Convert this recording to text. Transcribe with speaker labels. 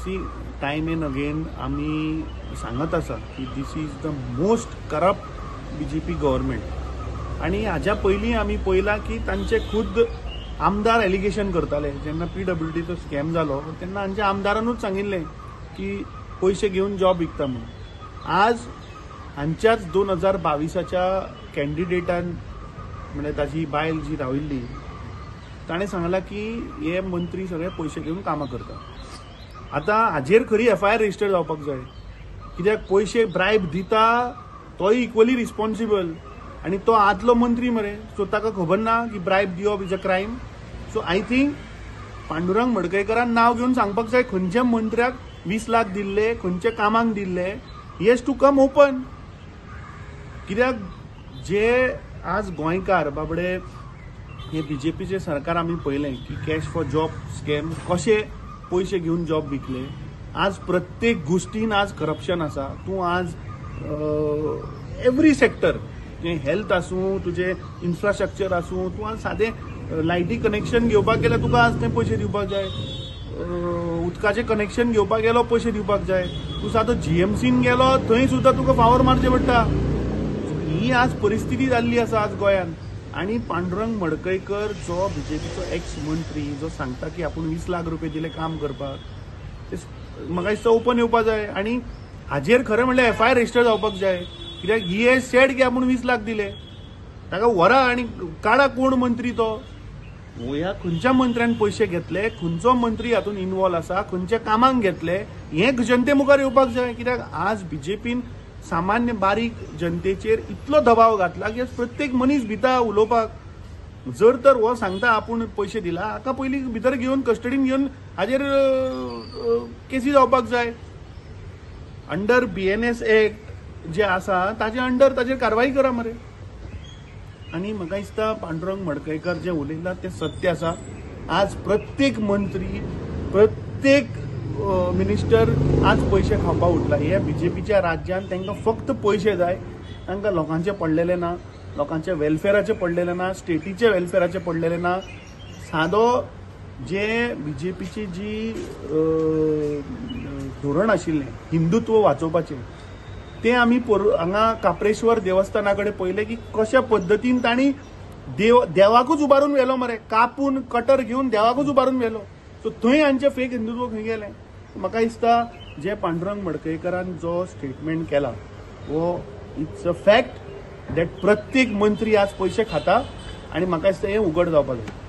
Speaker 1: C time end again आम्ही सांगत आसा की this is the most corrupt BJP government आणि हाज्या पयलीं आमी पळयलां की तांचे खुद आमदार एलिगेशन करताले जेन्ना PWDचो स्कॅम जालो तेन्ना हांच्या आमदारानूच सांगिल्लें की पयशे घेवन जॉब विकता म्हणून. आज हांच्याच 2022च्या कॅन्डिडेटान म्हणजे ताची बायल जी राविल्ली ताणें सांगलां की हे मंत्री सगळे पयशे घेवन कामां करता. आतां हाजेर खरी FIR रजिस्टर जावपाक जाय कित्याक पयशे ब्रायब दिता तोय इक्वली रिस्पॉन्सिबल आणि तो आदलो मंत्री मरे सो ताका खबर ना की ब्रायब दिवप is a crime. So I think Pandurang मडकयकरान नांव घेवन सांगपाक जाय खंयच्या मंत्र्याक 20 लाख दिल्ले, खंयच्या कामांक दिल्ले. He has to come open. कित्याक जे आज गोंयकार बाबडे हे बीजेपीचे सरकार आमी पळयलें की कॅश फॉर जॉब स्कॅम कशे पयशे घेवन जॉब विकले. आज प्रत्येक गोष्टीन आज करप्शन आसा. तूं आज एवरी सेक्टर हेल्थ आसूं तुजे इन्फ्रास्ट्रक्चर आसूं तूं आज सादें लायटी कनेक्शन घेवपाक गेल्यार तुका आज ते पयशे दिवपाक जाय. उदकाचें कनेक्शन घेवपाक गेलो पयशे दिवपाक जाय. तूं सादो GMCन गेलो थंय सुद्दां तुका फावर मारचें पडटा. ही आज परिस्थिती जाल्ली आसा आज गोंयांत. आणि पांडुरंग मडकयकर जो बीजेपीचो एक्स मंत्री जो सांगता की आपूण 20 लाख रुपये दिले काम करपाक म्हाका दिसता ओपन येवपाक जाय आणि हाजेर खरें म्हणल्यार FIR रजिस्टर जावपाक जाय. कित्याक ही हे सेड की आपूण 20 लाख दिले ताका व्हरा आणि काडा कोण मंत्री तो. ह्या खंयच्या मंत्र्यान पयशे घेतले, खंयचो मंत्री हातून इन्वॉल्व आसा, खंयच्या कामांक घेतले हे जनते मुखार येवपाक जाय. कित्याक आज बीजेपीन सामान्य बारीक जनतेचेर इतलो दबाव घातला की प्रत्येक मनीस भिता उलोवपाक. जर तर हो सांगता आपूण पयशे दिला हाका पयलीं भितर घेवन कस्टडीन घेवन हाजेर केसी जावपाक जाय. अंडर BNS एक्ट जे आसा ताजे अंडर ताजेर कारवाई करा मरे. आणि म्हाका दिसता पांडुरंग मडकयकर जे उलयला ते सत्य आसा. आज प्रत्येक मंत्री प्रत्येक मिनिस्टर आज पयशे खावपाक उठला. हे बीजेपीच्या राज्यात तांकां फक्त पयशे जाय. तांकां लोकांचे पडलेले ना, लोकांच्या वेलफेअराचे पडलेले ना, स्टेटीचे वेलफेअराचे पडलेले ना. सादो जे बीजेपीची जी धोरण आशिल्लें हिंदुत्व वाचोवपाचें ते आमी हांगा काप्रेश्वर देवस्थाना कडेन पळयलें की कशा पद्दतीन तांणी देवाकूच उबारून व्हेलो मरे. कापून कटर घेवन देवाकूच उबारून व्हेलो. सो थंय हांचे फेक हिंदुत्व खंय गेलें. म्हाका दिसता जे पांडुरंग मडकयकरान जो स्टेटमेंट केला वो इट्स अ फॅक्ट दॅट प्रत्येक मंत्री आज पयशे खाता आणि म्हाका दिसता हें उघड जावपाक जाय.